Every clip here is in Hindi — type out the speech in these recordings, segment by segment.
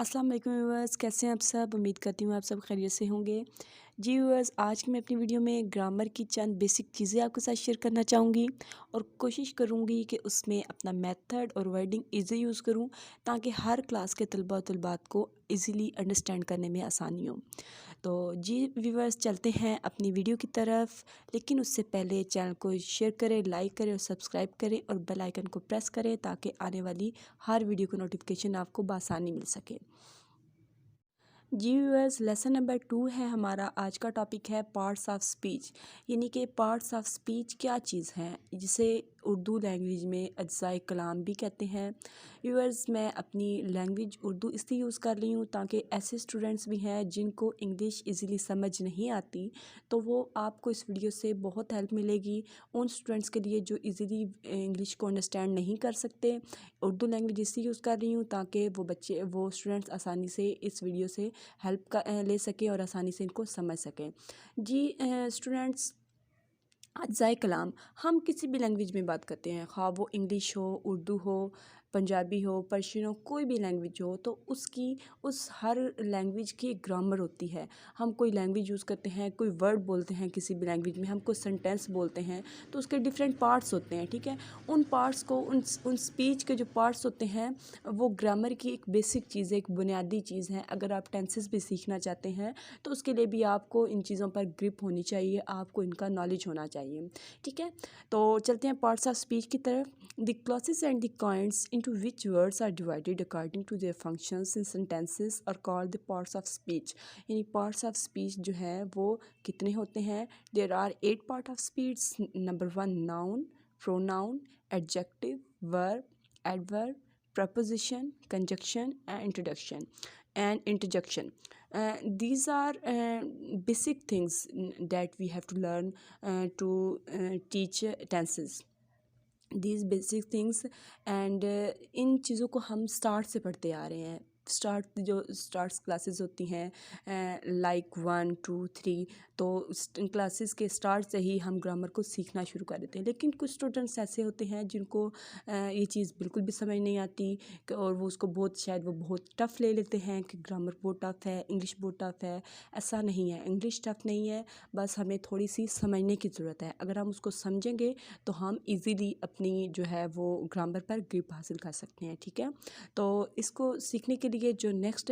अस्सलाम वालेकुम व्यूअर्स, कैसे हैं आप सब। उम्मीद करती हूँ आप सब खैरियत से होंगे। जी व्यूअर्स, आज की मैं अपनी वीडियो में ग्रामर की चंद बेसिक चीज़ें आपके साथ शेयर करना चाहूँगी और कोशिश करूँगी कि उसमें अपना मेथड और वर्डिंग ईज़ी यूज़ करूँ ताकि हर क्लास के तलबा और तलबात को ईज़िली अंडरस्टैंड करने में आसानी हो। तो जी व्यूअर्स, चलते हैं अपनी वीडियो की तरफ, लेकिन उससे पहले चैनल को शेयर करें, लाइक करें और सब्सक्राइब करें और बेल आइकन को प्रेस करें ताकि आने वाली हर वीडियो को नोटिफिकेशन आपको बआसानी मिल सके। जी व्यूअर्स, लेसन नंबर 2 है हमारा। आज का टॉपिक है पार्ट्स ऑफ स्पीच, यानी कि पार्ट्स ऑफ स्पीच क्या चीज़ हैं, जिसे उर्दू लैंग्वेज में अज्ज़ाए कलाम भी कहते हैं। व्यूअर्स, मैं अपनी लैंग्वेज उर्दू इसलिए यूज़ कर रही हूँ ताकि ऐसे स्टूडेंट्स भी हैं जिनको इंग्लिश इजीली समझ नहीं आती, तो वो आपको इस वीडियो से बहुत हेल्प मिलेगी। उन स्टूडेंट्स के लिए जो इजीली इंग्लिश को अंडरस्टैंड नहीं कर सकते, उर्दू लैंग्वेज इसलिए यूज़ कर रही हूँ ताकि वो स्टूडेंट्स आसानी से इस वीडियो से हेल्प का ले सकें और आसानी से इनको समझ सकें। जी स्टूडेंट्स, अज्ज़ाए कलाम हम किसी भी लैंग्वेज में बात करते हैं, ख़्वाह वो इंग्लिश हो, उर्दू हो, पंजाबी हो, पर्शियन हो, कोई भी लैंग्वेज हो, तो उसकी उस हर लैंग्वेज की एक ग्रामर होती है। हम कोई लैंग्वेज यूज़ करते हैं, कोई वर्ड बोलते हैं किसी भी लैंग्वेज में, हम कोई सेंटेंस बोलते हैं, तो उसके डिफरेंट पार्ट्स होते हैं, ठीक है। उन पार्ट्स को उन स्पीच के जो पार्ट्स होते हैं, वो ग्रामर की एक बेसिक चीज़ है, एक बुनियादी चीज़ है। अगर आप टेंसेस भी सीखना चाहते हैं तो उसके लिए भी आपको इन चीज़ों पर ग्रिप होनी चाहिए, आपको इनका नॉलेज होना चाहिए, ठीक है। तो चलते हैं पार्ट्स ऑफ स्पीच की तरफ। The clauses and the kinds into which words are divided according to their functions in sentences are called the parts of speech. यानी पार्ट्स ऑफ स्पीच जो है वो कितने होते हैं? There are 8 part of speech. Number 1, noun, pronoun, adjective, verb, adverb, preposition, conjunction and introduction and interjection. These are basic things that we have to learn to teach tenses. These basic things and इन चीज़ों को हम स्टार्ट से पढ़ते आ रहे हैं। स्टार्ट्स क्लासेस होती हैं लाइक 1 2 3, तो क्लासेस के स्टार्ट से ही हम ग्रामर को सीखना शुरू कर देते हैं। लेकिन कुछ स्टूडेंट्स ऐसे होते हैं जिनको ये चीज़ बिल्कुल भी समझ नहीं आती और वो उसको वो बहुत टफ़ ले लेते हैं कि ग्रामर बहुत टफ़ है, इंग्लिश बहुत टफ़ है। ऐसा नहीं है, इंग्लिश टफ़ नहीं है, बस हमें थोड़ी सी समझने की ज़रूरत है। अगर हम उसको समझेंगे तो हम इजीली अपनी जो है वो ग्रामर पर ग्रिप हासिल कर सकते हैं, ठीक है। तो इसको सीखने के लिए जो नेक्स्ट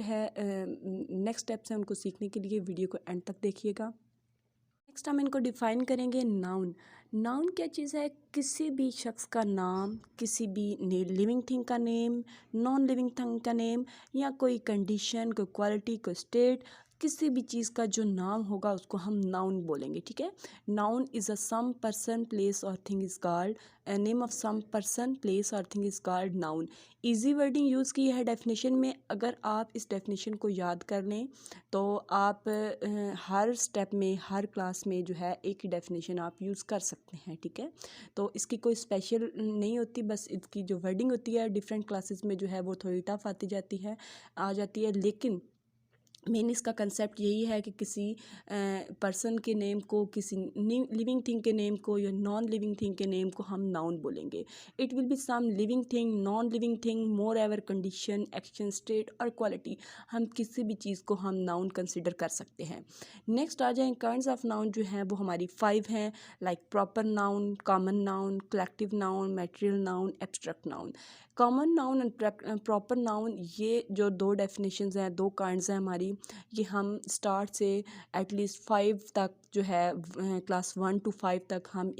स्टेप्स हैं, उनको सीखने के लिए वीडियो को एंड तक देखिएगा। नेक्स्ट हम इनको डिफ़ाइन करेंगे। नाउन, नाउन क्या चीज़ है? किसी भी शख्स का नाम, किसी भी लिविंग थिंग का नेम, नॉन लिविंग थिंग का नेम, या कोई कंडीशन, कोई क्वालिटी, कोई स्टेट, किसी भी चीज़ का जो नाम होगा उसको हम नाउन बोलेंगे, ठीक है। Noun is a some person place और thing is called name of some person place और thing is called noun. Easy wording use की है डेफिनेशन में। अगर आप इस डेफिनेशन को याद कर लें तो आप हर स्टेप में, हर क्लास में जो है एक ही डेफिनेशन आप यूज़ कर सकते हैं, ठीक है। तो इसकी कोई स्पेशल नहीं होती, बस इसकी जो वर्डिंग होती है डिफरेंट क्लासेस में जो है वो थोड़ी टफ आ जाती है, लेकिन मेन इसका कंसेप्ट यही है कि किसी पर्सन के नेम को, किसी लिविंग थिंग के नेम को या नॉन लिविंग थिंग के नेम को हम नाउन बोलेंगे। It will be some living thing, non living thing, moreover, condition, action, state और क्वालिटी। हम किसी भी चीज़ को हम नाउन कंसिडर कर सकते हैं। नेक्स्ट आ जाए, काइंड्स ऑफ नाउन जो हैं वो हमारी 5 हैं, like proper noun, common noun, collective noun, material noun, abstract noun. Common noun and proper noun, ये जो 2 डेफिनेशंस हैं, 2 काइंड्स हैं हमारी, ये हम स्टार्ट से एटलीस्ट 5 तक जो है क्लास 1 to 5 तक हम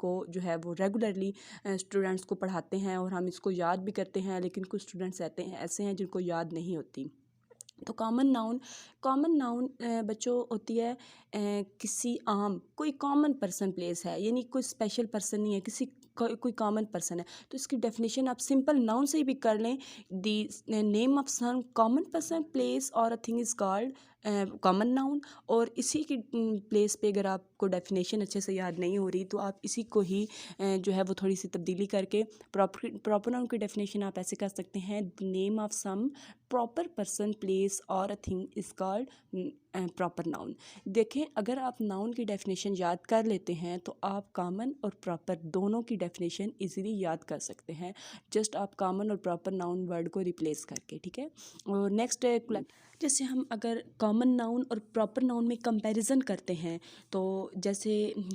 को जो है वो रेगुलरली स्टूडेंट्स को पढ़ाते हैं और हम इसको याद भी करते हैं। लेकिन कुछ स्टूडेंट्स ऐसे हैं जिनको याद नहीं होती। तो कॉमन नाउन बच्चों होती है किसी आम, कोई कॉमन पर्सन प्लेस है, यानी कोई स्पेशल पर्सन नहीं है, कोई कॉमन पर्सन है। तो इसकी डेफिनेशन आप सिंपल नाउन से ही भी कर लें। The name of some common person place और a thing is called common noun. और इसी की प्लेस पे अगर आपको डेफिनेशन अच्छे से याद नहीं हो रही तो आप इसी को ही जो है वो थोड़ी सी तब्दीली करके प्रॉपर नाउन की डेफिनेशन आप ऐसे कर सकते हैं, the name of some proper person place और a thing is called proper noun. देखें, अगर आप नाउन की डेफिनेशन याद कर लेते हैं तो आप कॉमन और प्रॉपर दोनों की डेफिनेशन इजीली याद कर सकते हैं, जस्ट आप कॉमन और प्रॉपर नाउन वर्ड को रिप्लेस करके, ठीक है। और नेक्स्ट है, जैसे हम अगर कॉमन नाउन और प्रॉपर नाउन में कंपैरिजन करते हैं तो जैसे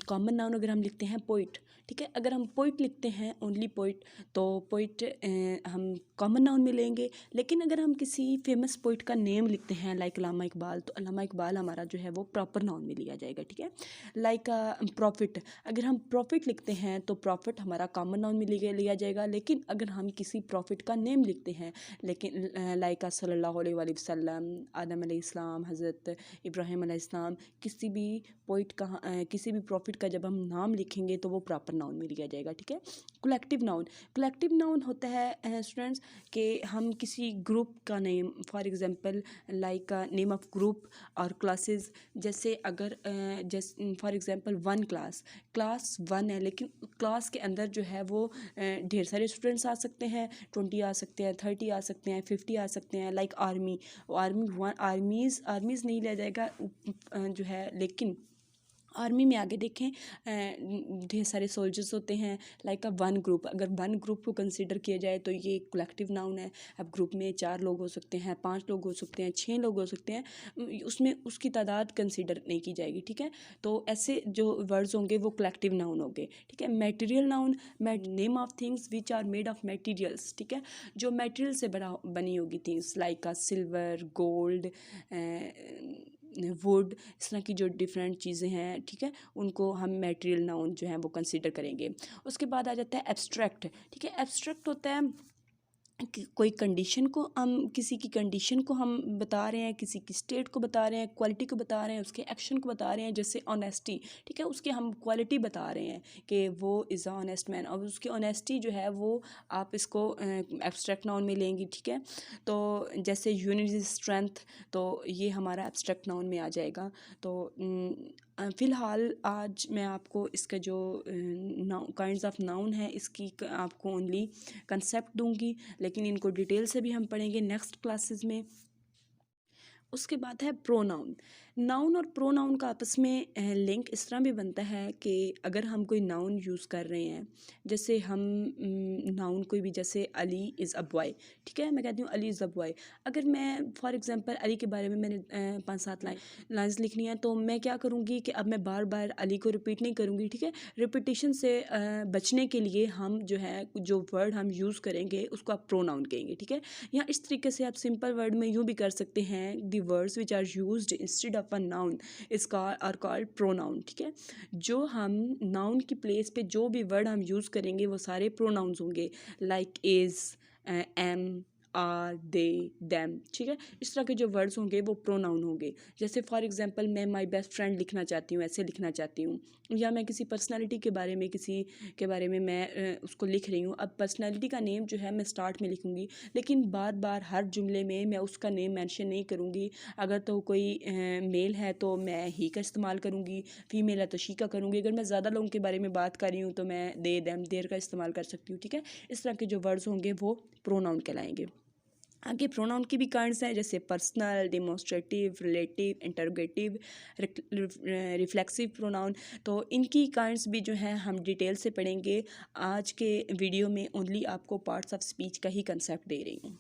कॉमन नाउन अगर हम लिखते हैं पोइट, ठीक है, अगर हम पोइट लिखते हैं ओनली पोइट तो पोइट हम कॉमन नाउन में लेंगे। लेकिन अगर हम किसी फेमस पोइट का नेम लिखते हैं लाइक अल्लामा इकबाल, तो अल्लामा इकबाल हमारा जो है वो प्रॉपर नाउन में लिया जाएगा, ठीक है। लाइक प्रॉफिट, अगर हम प्रॉफिट लिखते हैं तो प्रॉफिट हमारा कॉमन नाउन में लिया जाएगा। लेकिन अगर हम किसी प्रॉफिट का नेम लिखते हैं, लेकिन लाइक सल्लल्लाहु अलैहि वसल्लम, आदम अलैहिस्सलाम, हज़रत इब्राहिम अलैहिस्सलाम, किसी भी पोइट का किसी भी प्रॉफिट का जब हम नाम लिखेंगे तो वो प्रॉपर नाउन में लिया जाएगा, ठीक है। कलेक्टिव नाउन होता है स्टूडेंट्स कि हम किसी ग्रुप का name, for example like name of group और क्लासेस। जैसे अगर जैसे फॉर एग्जांपल क्लास वन है, लेकिन क्लास के अंदर जो है वो ढेर सारे स्टूडेंट्स आ सकते हैं, 20 आ सकते हैं, 30 आ सकते हैं, 50 आ सकते हैं। लाइक आर्मीज़ नहीं लिया जाएगा जो है, लेकिन आर्मी में आगे देखें ढेर सारे सोल्जर्स होते हैं। लाइक वन ग्रुप, अगर वन ग्रुप को कंसिडर किया जाए तो ये कलेक्टिव नाउन है। अब ग्रुप में 4 लोग हो सकते हैं, 5 लोग हो सकते हैं, 6 लोग हो सकते हैं, उसमें उसकी तादाद कंसिडर नहीं की जाएगी, ठीक है। तो ऐसे जो वर्ड्स होंगे वो कलेक्टिव नाउन होंगे, ठीक है। Material noun, name of things which are made of materials, ठीक है, जो मटेरियल से बनी होगी things like silver, gold, wood, इस तरह की जो डिफरेंट चीज़ें हैं, ठीक है, उनको हम मटेरियल नाउन जो है वो कंसीडर करेंगे। उसके बाद आ जाता है एब्स्ट्रैक्ट, ठीक है। एब्स्ट्रैक्ट होता है कि कोई कंडीशन को हम, किसी की कंडीशन को हम बता रहे हैं, किसी की स्टेट को बता रहे हैं, क्वालिटी को बता रहे हैं, उसके एक्शन को बता रहे हैं। जैसे ऑनेस्टी, ठीक है, उसके हम क्वालिटी बता रहे हैं कि वो इज़ अ ऑनेस्ट मैन, और उसकी ऑनेस्टी जो है वो आप इसको एब्स्ट्रैक्ट नाउन में लेंगी, ठीक है। तो जैसे यूनिटी स्ट्रेंथ, तो ये हमारा एब्स्ट्रैक्ट नाउन में आ जाएगा। तो फ़िलहाल आज मैं आपको इसका जो काइंड्स ऑफ नाउन है इसकी आपको ओनली कंसेप्ट दूंगी, लेकिन इनको डिटेल से भी हम पढ़ेंगे नेक्स्ट क्लासेस में। उसके बाद है प्रोनाउन। नाउन और प्रोनाउन का आपस में लिंक इस तरह भी बनता है कि अगर हम कोई नाउन यूज़ कर रहे हैं, जैसे हम नाउन कोई भी, जैसे अली इज़ अ बॉय, ठीक है, मैं कहती हूँ अली इज़ अ बॉय। अगर मैं फॉर एग्जांपल अली के बारे में मैंने 5-7 लाइन्स लिखनी है, तो मैं क्या करूँगी कि अब मैं बार बार अली को रिपीट नहीं करूँगी, ठीक है। रिपीटिशन से बचने के लिए हम जो है जो वर्ड हम यूज़ करेंगे उसको आप प्रोनाउन कहेंगे, ठीक है। या इस तरीके से आप सिंपल वर्ड में यूँ भी कर सकते हैं, the words which are used instead of a noun are called pronoun, ठीक है। जो हम नाउन की प्लेस पे जो भी वर्ड हम यूज़ करेंगे वो सारे प्रोनाउंस होंगे, like is, am, are, they, them, ठीक है। इस तरह के जो वर्ड्स होंगे वो प्रोनाउन होंगे। जैसे फॉर एग्जांपल मैं माय बेस्ट फ्रेंड लिखना चाहती हूँ, ऐसे लिखना चाहती हूँ, या मैं किसी पर्सनालिटी के बारे में, किसी के बारे में मैं उसको लिख रही हूँ। अब पर्सनालिटी का नेम जो है मैं स्टार्ट में लिखूँगी, लेकिन बार बार हर जुमले में मैं उसका नेम मेंशन नहीं करूँगी। अगर तो कोई मेल है तो मैं ही का इस्तेमाल करूँगी, फीमेल है तो शी का करूँगी। अगर मैं ज़्यादा लोगों के बारे में बात कर रही हूँ तो मैं दे, देम, देयर का इस्तेमाल कर सकती हूँ, ठीक है। इस तरह के जो वर्ड्स होंगे वो प्रोनाउन कहलाएंगे। आगे प्रोनाउन की भी काइंड्स हैं, जैसे personal, demonstrative, relative, interrogative, reflexive pronoun. तो इनकी काइंड्स भी जो हैं हम डिटेल से पढ़ेंगे। आज के वीडियो में ओनली आपको पार्ट्स ऑफ स्पीच का ही कंसेप्ट दे रही हूँ।